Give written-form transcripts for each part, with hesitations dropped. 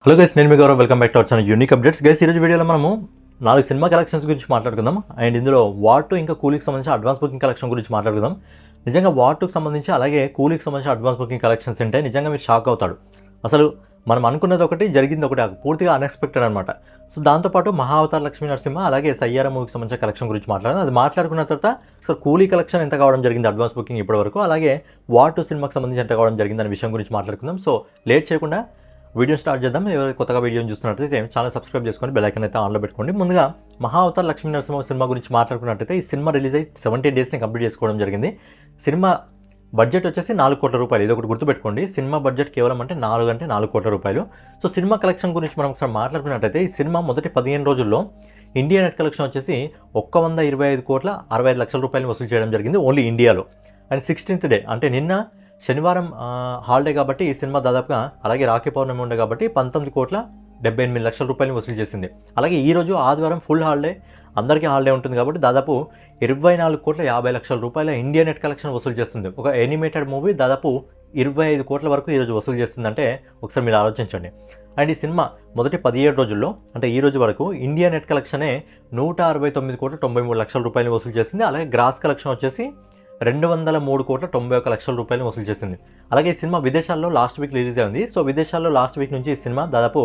Hello guys, నేను మీ Gaurav. Welcome back to our channel unique updates. Guys, ఈరోజు వీడియోలో మనము 4 సినిమా కలెక్షన్స్ గురించి మాట్లాడుకుందాం. అండ్ ఇందులో వార్ ఇంకా కూలీకి సంబంధించి అడ్వాన్స్ బుకింగ్ కలెక్షన్ గురించి మాట్లాడుకుందాం. నిజంగా వార్కి సంబంధించి అలాగే కూలీకి సంబంధించి అడ్వాన్స్ బుకింగ్ కలెక్షన్స్ ఉంటే నిజంగా మీరు షాక్ అవుతాడు. అసలు మనం అనుకున్నది ఒకటి, జరిగింది ఒకటి, పూర్తిగా అన్ఎక్స్పెక్టెడ్ అనమాట. సో దాంతోపాటు మహావతార్ లక్ష్మీ నరసింహ అలాగే సయ్యారా మూవీకి సంబంధించిన కలెక్షన్ గురించి మాట్లాడదాం. అది మాట్లాడుకున్న తర్వాత సో కూలీ కలెక్షన్ ఎంత కావడం జరిగింది అడ్వాన్స్ బుకింగ్ ఇప్పటివరకు, అలాగే వార్ 2 సినిమాకి సంబంధించి ఎంత కావడం జరిగింది అనే విషయం గురించి మాట్లాడుకుందాం. సో లేట్ చేయకుండా వీడియో స్టార్ట్ చేద్దాం. ఎవరైతే కొత్తగా వీడియోని చూస్తున్నట్లయితే ఛానల్ సబ్స్క్రైబ్ చేసుకొని బెల్ ఐకాన్ అయితే ఆన్లో పెట్టుకోండి. ముందుగా మహావతార్ లక్ష్మీ నరసింహ సినిమా గురించి మాట్లాడుకున్నట్లయితే ఈ సినిమా రిలీజ్ అయ్యి 17 డేస్ని కంప్లీట్ చేసుకోవడం జరిగింది. సినిమా బడ్జెట్ వచ్చేసి 4 కోట్ల రూపాయలు. ఇది ఒకటి గుర్తుపెట్టుకోండి, సినిమా బడ్జెట్ కేవలం అంటే 4 కోట్ల రూపాయలు. సో సినిమా కలెక్షన్ గురించి మనం ఒకసారి మాట్లాడుకున్నట్లయితే ఈ సినిమా మొదటి 15 రోజుల్లో ఇండియా నెట్ కలెక్షన్ వచ్చేసి 125,65 లక్షల రూపాయలు వసూలు చేయడం జరిగింది ఓన్లీ ఇండియాలో. అండ్ 16th డే అంటే నిన్న శనివారం హాలిడే కాబట్టి ఈ సినిమా దాదాపుగా, అలాగే రాఖీ పౌర్ణమి ఉండే కాబట్టి 19,78 లక్షల రూపాయలు వసూలు చేసింది. అలాగే ఈరోజు ఆదివారం ఫుల్ హాలిడే, అందరికీ హాలిడే ఉంటుంది కాబట్టి దాదాపు 24,50 లక్షల రూపాయల ఇండియా నెట్ కలెక్షన్ వసూలు చేస్తుంది. ఒక యానిమేటెడ్ మూవీ దాదాపు 25 కోట్ల వరకు ఈరోజు వసూలు చేస్తుందంటే ఒకసారి మీరు ఆలోచించండి. అండ్ ఈ సినిమా మొదటి 17 రోజుల్లో అంటే ఈ రోజు వరకు ఇండియా నెట్ కలెక్షనే 169,93 లక్షల రూపాయలు వసూలు చేసింది. అలాగే గ్రాస్ కలెక్షన్ వచ్చేసి 203,91 లక్షల రూపాయలు వసూలు చేసింది. అలాగే ఈ సినిమా విదేశాల్లో లాస్ట్ వీక్ రిలీజ్ అయింది. సో విదేశాల్లో లాస్ట్ వీక్ నుంచి ఈ సినిమా దాదాపు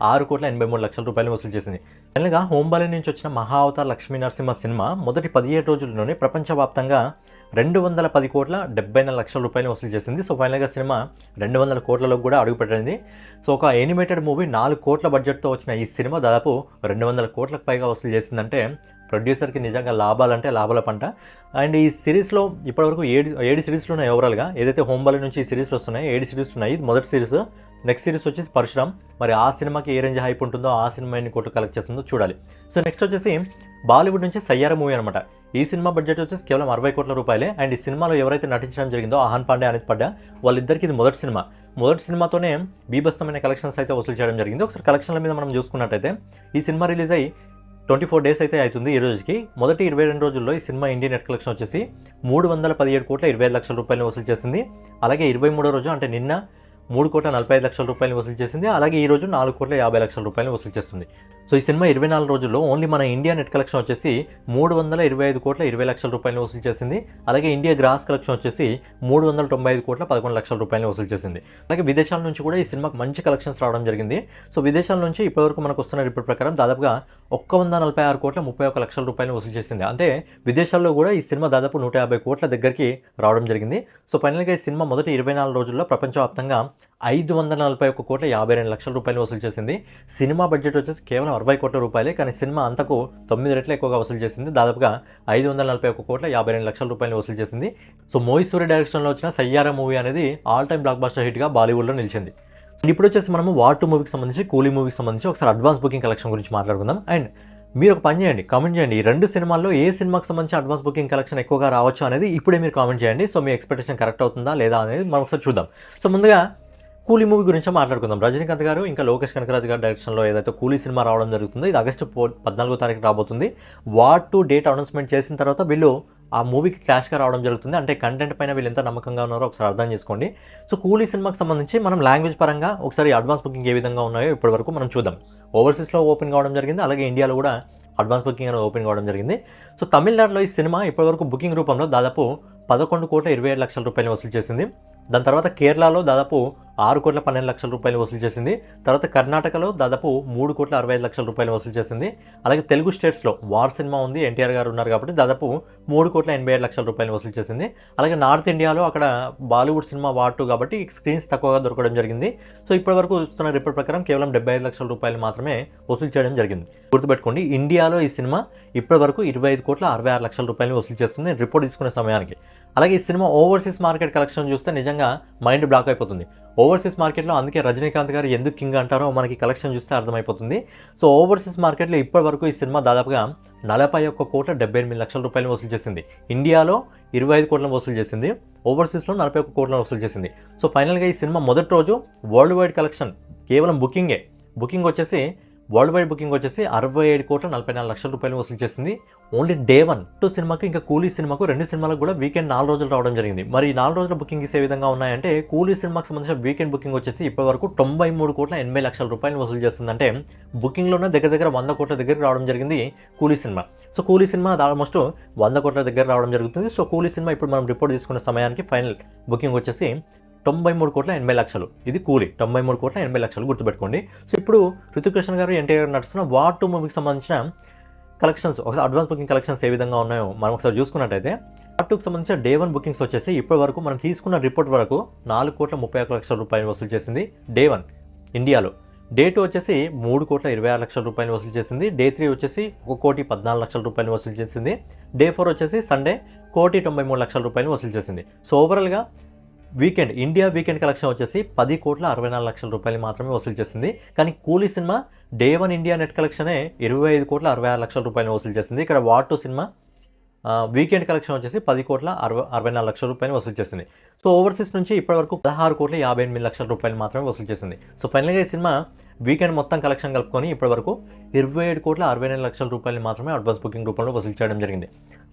6,83 లక్షల రూపాయలు వసూలు చేసింది. ఫైనల్గా హోంబాలి నుంచి వచ్చిన మహావతార్ లక్ష్మీ నరసింహ సినిమా మొదటి 17 రోజుల్లోనే ప్రపంచవ్యాప్తంగా 210,74 లక్షల రూపాయలు వసూలు చేసింది. సో ఫైనల్గా సినిమా 200 కోట్లలో కూడా అడుగుపెట్టింది. సో ఒక యానిమేటెడ్ మూవీ 4 కోట్ల బడ్జెట్తో వచ్చిన ఈ సినిమా దాదాపు 200 కోట్లకు పైగా వసూలు చేసిందంటే ప్రొడ్యూసర్కి నిజంగా లాభాలంటే లాభాల పంట. అండ్ ఈ సిరీస్లో ఇప్పటివరకు 7 సిరీస్లు ఉన్నాయి ఓవరాల్గా. ఏదైతే హోంబాలి నుంచి ఈ సిరీస్లు వస్తున్నాయి 7 సిరీస్లు ఉన్నాయి. ఇది మొదటి సిరీస్. నెక్స్ట్ సిరీస్ వచ్చేసి పరశురామ్. మరి ఆ సినిమాకి ఏ రేంజ్ హైప్ ఉంటుందో, ఆ సినిమా ఎన్ని కోట్లు కలెక్ట్ చేస్తుందో చూడాలి. సో నెక్స్ట్ వచ్చేసి బాలీవుడ్ నుంచి సయ్యారా మూవీ అనమాట. ఈ సినిమా బడ్జెట్ వచ్చేసి కేవలం 60 కోట్ల రూపాయలే. అండ్ ఈ సినిమాలో ఎవరైతే నటించడం జరిగిందో ఆహాన్ పాండే, అనిత్ పడ్డా, వాళ్ళిద్దరికి ఇది మొదటి సినిమా. మొదటి సినిమాతోనే బీభత్సమైన కలెక్షన్స్ అయితే వసూలు చేయడం జరిగింది. ఒకసారి కలెక్షన్ల మీద మనం చూసుకున్నట్టయితే ఈ సినిమా రిలీజ్ అయ్యి 24 డేస్ అయితే అవుతుంది ఈ రోజుకి. మొదటి 22 రోజుల్లో ఈ సినిమా ఇండియన్ నెట్ కలెక్షన్ వచ్చేసి 317,25 లక్షల రూపాయలు వసూలు చేసింది. అలాగే 23వ రోజు అంటే నిన్న 3,45 లక్షల రూపాయలు వసూలు చేసింది. అలాగే ఈ రోజు 4,50 లక్షల రూపాయలు వసూలు చేస్తుంది. సో ఈ సినిమా 24 రోజుల్లో ఓన్లీ మన ఇండియా నెట్ కలెక్షన్ వచ్చేసి 325,20 లక్షల రూపాయలు వసూలు చేసింది. అలాగే ఇండియా గ్రాస్ కలెక్షన్ వచ్చేసి 395,11 లక్షల రూపాయలు వసూలు చేసింది. అలాగే విదేశాల నుంచి కూడా ఈ సినిమాకి మంచి కలెక్షన్స్ రావడం జరిగింది. సో విదేశాల నుంచి ఇప్పటివరకు మనకు వస్తున్న రిపోర్ట్ ప్రకారం దాదాపుగా 146,31 లక్షల రూపాయలు వసూలు చేసింది. అంటే విదేశాల్లో కూడా ఈ సినిమా దాదాపు 150 కోట్ల దగ్గరికి రావడం జరిగింది. సో ఫైనల్గా ఈ సినిమా మొదటి 24 రోజుల్లో ప్రపంచవ్యాప్తంగా 541,52 లక్షల రూపాయలు వసూలు చేసింది. సినిమా బడ్జెట్ వచ్చేసి కేవలం 60 కోట్ల రూపాయలే, కానీ సినిమా అంతకు 9 రెట్లు ఎక్కువగా వసూలు చేసింది. దాదాపుగా 541,52 లక్షల రూపాయలు వసూలు చేసింది. సో మోహిత్ సూరి డైరెక్షన్లో వచ్చిన సయ్యారా మూవీ అనేది ఆల్ టైమ్ బ్లాక్ బస్టర్ హిట్గా బాలీవుడ్లో నిలిచింది. ఇప్పుడు వచ్చేసి మనము వార్ 2 మూవీకి సంబంధించి, కూలీ మూవీకి సంబంధించి ఒకసారి అడ్వాన్స్ బుకింగ్ కలెక్షన్ గురించి మాట్లాడుకుందాం. అండ్ మీరు ఒక పని చేయండి, కామెంట్ చేయండి, ఈ 2 సినిమాల్లో ఏ సినిమాకి సంబంధించి అడ్వాన్స్ బుకింగ్ కలెక్షన్ ఎక్కువగా రావచ్చు అనేది ఇప్పుడే మీరు కామెంట్ చేయండి. సో మీ ఎక్స్పెక్టేషన్ కరెక్ట్ అవుతుందా లేదా అనేది మనం ఒకసారి చూద్దాం. సో ముందుగా కూలీ మూవీ గురించి మాట్లాడుకుందాం. రజనీకాంత్ గారు ఇంకా లోకేష్ కనకరాజు గారి డైరెక్షన్లో ఏదైతే కూలీ సినిమా రావడం జరుగుతుందో ఇది ఆగస్టు 14వ తారీఖు రాబోతుంది. వార్ 2 డేట్ అనౌన్స్మెంట్ చేసిన తర్వాత వీళ్ళు ఆ మూవీకి క్లాష్గా రావడం జరుగుతుంది. అంటే కంటెంట్ పైన వీళ్ళు ఎంత నమ్మకంగా ఉన్నారో ఒకసారి అర్థం చేసుకోండి. సో కూలీ సినిమాకి సంబంధించి మనం లాంగ్వేజ్ పరంగా ఒకసారి అడ్వాన్స్ బుకింగ్ ఏ విధంగా ఉన్నాయో ఇప్పటివరకు మనం చూద్దాం. ఓవర్సీస్లో ఓపెన్ కావడం జరిగింది, అలాగే ఇండియాలో కూడా అడ్వాన్స్ బుకింగ్ అనేది ఓపెన్ కావడం జరిగింది. సో తమిళనాడులో ఈ సినిమా ఇప్పటివరకు బుకింగ్ రూపంలో దాదాపు 11,27 లక్షల రూపాయలు వసూలు చేసింది. దాని తర్వాత కేరళలో దాదాపు 6,12 లక్షల రూపాయలు వసూలు చేసింది. తర్వాత కర్ణాటకలో దాదాపు 3,65 లక్షల రూపాయలు వసూలు చేసింది. అలాగే తెలుగు స్టేట్స్లో వార్ సినిమా ఉంది, ఎన్టీఆర్ గారు ఉన్నారు కాబట్టి దాదాపు 3,87 లక్షల రూపాయలు వసూలు చేసింది. అలాగే నార్త్ ఇండియాలో అక్కడ బాలీవుడ్ సినిమా వార్ 2 కాబట్టి స్క్రీన్స్ తక్కువగా దొరకడం జరిగింది. సో ఇప్పటివరకు వస్తున్న రిపోర్ట్ ప్రకారం కేవలం 75 లక్షల రూపాయలు మాత్రమే వసూలు చేయడం జరిగింది. గుర్తుపెట్టుకోండి, ఇండియాలో ఈ సినిమా ఇప్పటివరకు 25,66 లక్షల రూపాయలు వసూలు చేస్తుంది రిపోర్ట్ తీసుకునే సమయానికి. అలాగే ఈ సినిమా ఓవర్సీస్ మార్కెట్ కలెక్షన్ చూస్తే నిజంగా మైండ్ బ్లాక్ అయిపోతుంది. ఓవర్సీస్ మార్కెట్లో అందుకే రజనీకాంత్ గారు ఎందుకు కింగ్ అంటారో మనకి కలెక్షన్ చూస్తే అర్థమైపోతుంది. సో ఓవర్సీస్ మార్కెట్లో ఇప్పటివరకు ఈ సినిమా దాదాపుగా 41,78 లక్షల రూపాయలు వసూలు చేసింది. ఇండియాలో 25 కోట్లను వసూలు చేసింది, ఓవర్సీస్లో 41 కోట్లను వసూలు చేసింది. సో ఫైనల్గా ఈ సినిమా మొదటి రోజు వరల్డ్ వైడ్ కలెక్షన్ కేవలం బుకింగ్ వచ్చేసి వరల్డ్ వైడ్ బుకింగ్ వచ్చేసి 67,44,00,000 రూపాయలు వసూలు చేసింది. ఓన్లీ డే 1 సినిమాకి ఇంకా కూలీ సినిమాకు 2 సినిమాలకు కూడా వీకెండ్ 4 రోజులు రావడం జరిగింది. మరి ఈ 4 రోజుల బుకింగ్స్ ఏ విధంగా ఉన్నాయంటే కూలీ సినిమాకి సంబంధించిన వీకెండ్ బుకింగ్ వచ్చేసి ఇప్పటివరకు 93,80,00,000 రూపాయలు వసూలు చేస్తుంది. అంటే బుకింగ్లోనే దగ్గర 100 కోట్ల దగ్గరికి రావడం జరిగింది కూలీ సినిమా. సో కూలీ సినిమా ఆల్మోస్ట్ 100 కోట్ల దగ్గర రావడం జరుగుతుంది. సో కూలీ సినిమా ఇప్పుడు మనం రిపోర్ట్ తీసుకున్న సమయానికి ఫైనల్ బుకింగ్ వచ్చేసి 93,80,00,000. ఇది కూలీ 93,80,00,000 గుర్తుపెట్టుకోండి. సో ఇప్పుడు రితిక్ రోషన్ గారు ఎన్టీఆర్ నడుస్తున్న వార్ 2 మూవీకి సంబంధించిన కలెక్షన్స్ ఒకసారి అడ్వాన్స్ బుకింగ్ కలెక్షన్స్ ఏ విధంగా ఉన్నాయో మనం ఒకసారి చూసుకున్నట్టయితే వార్ 2కి సంబంధించిన డే 1 బుకింగ్స్ వచ్చేసి ఇప్పటి వరకు మనం తీసుకున్న రిపోర్ట్ వరకు 4,31,00,000 రూపాయలు వసూలు చేసింది డే 1 ఇండియాలో. డే 2 వచ్చేసి 3,26,00,000 రూపాయలు వసూలు చేసింది. డే 3 వచ్చేసి 1,14,00,000 రూపాయలు వసూలు చేసింది. డే 4 వచ్చేసి సండే 1,93,00,000 రూపాయలు వసూలు చేసింది. సో ఓవరాల్గా ఇండియా వీకెండ్ కలెక్షన్ వచ్చేసి 10,64,00,000 రూపాయలు మాత్రమే వసూలు చేసింది. కానీ కూలీ సినిమా డే 1 ఇండియా నెట్ కలెక్షనే 25,66,00,000 రూపాయలు వసూలు చేసింది. ఇక్కడ వార్ 2 సినిమా వీకెండ్ కలెక్షన్ వచ్చేసి 10,64,00,000 రూపాయలు వసూలు చేసింది. సో ఓవర్సీస్ నుంచి ఇప్పటివరకు 16,58,00,000 రూపాయలు మాత్రమే వసూలు చేసింది. సో ఫైనల్గా ఈ సినిమా వీకెండ్ మొత్తం కలెక్షన్ కలుపుకొని ఇప్పటివరకు 27,69,00,000 రూపాయలు మాత్రమే అడ్వాన్స్ బుకింగ్ రూపంలో వసూలు చేయడం జరిగింది.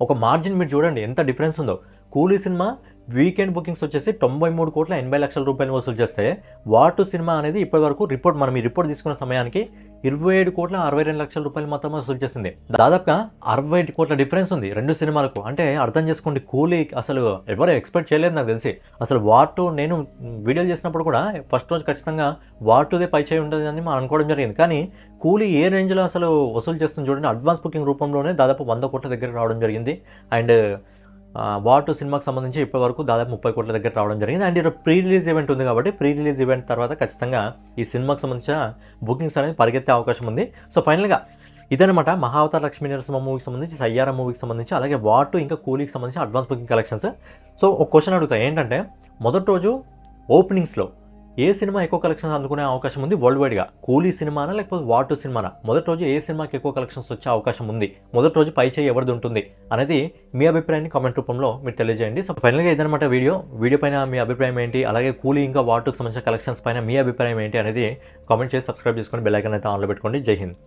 ఒక మార్జిన్ మీరు చూడండి ఎంత డిఫరెన్స్ ఉందో. కూలీ సినిమా వీకెండ్ బుకింగ్స్ వచ్చేసి 93,80,00,000 రూపాయలు వసూలు చేస్తే వార్ 2 సినిమా అనేది ఇప్పటివరకు మనం ఈ రిపోర్ట్ తీసుకున్న సమయానికి 27,62,00,000 రూపాయలు మాత్రమే వసూలు చేసింది. దాదాపుగా 60 కోట్ల డిఫరెన్స్ ఉంది 2 సినిమాలకు. అంటే అర్థం చేసుకోండి, కూలీ అసలు ఎవరు ఎక్స్పెక్ట్ చేయలేదు నాకు తెలిసి. అసలు వార్ 2 నేను వీడియోలు చేసినప్పుడు కూడా ఫస్ట్ రోజు ఖచ్చితంగా వార్ 2దే పై చేయి ఉంటుంది అని మనం అనుకోవడం జరిగింది. కానీ కూలీ ఏ రేంజ్లో అసలు వసూలు చేస్తుంది చూడండి. అడ్వాన్స్ బుకింగ్ రూపంలోనే దాదాపు 100 కోట్ల దగ్గర రావడం జరిగింది. అండ్ వార్ 2 సినిమాకి సంబంధించి ఇప్పటివరకు దాదాపు 30 కోట్ల దగ్గర రావడం జరిగింది. అండ్ ఈరోజు ప్రీ రిలీజ్ ఈవెంట్ ఉంది కాబట్టి ప్రీ రిలీజ్ ఈవెంట్ తర్వాత ఖచ్చితంగా ఈ సినిమాకి సంబంధించిన బుకింగ్స్ అనేది పరిగెత్తే అవకాశం ఉంది. సో ఫైనల్గా ఇదనమాట మహావతార్ లక్ష్మీ నరసింహ మూవీకి సంబంధించి, సయ్యారా మూవీకి సంబంధించి, అలాగే వార్ 2 ఇంకా కూలీకి సంబంధించి అడ్వాన్స్ బుకింగ్ కలెక్షన్స్. సో ఒక క్వశ్చన్ అడుగుతా ఏంటంటే, మొదటి రోజు ఓపెనింగ్స్లో ఏ సినిమా ఎక్కువ కలెక్షన్స్ అందుకునే అవకాశం ఉంది వరల్డ్ వైడ్గా? కూలీ సినిమానా లేకపోతే వార్ 2 సినిమానా? మొదటి రోజు ఏ సినిమాకి ఎక్కువ కలెక్షన్స్ వచ్చే అవకాశం ఉంది? మొదటి రోజు పై చేయి ఎవరిది ఉంటుంది అనేది మీ అభిప్రాయాన్ని కామెంట్ రూపంలో మీరు తెలియజేయండి. సో ఫైనల్గా ఇదనమాట వీడియో పైన మీ అభిప్రాయం ఏంటి, అలాగే కూలీ ఇంకా వార్ 2కి సంబంధించిన కలెక్షన్స్ పైన మీ అభిప్రాయం ఏంటి అనేది కామెంట్ చేసి సబ్స్క్రైబ్ చేసుకొని బెల్ ఐకాన్ అయితే ఆన్లో పెట్టుకోండి. జై హింద్.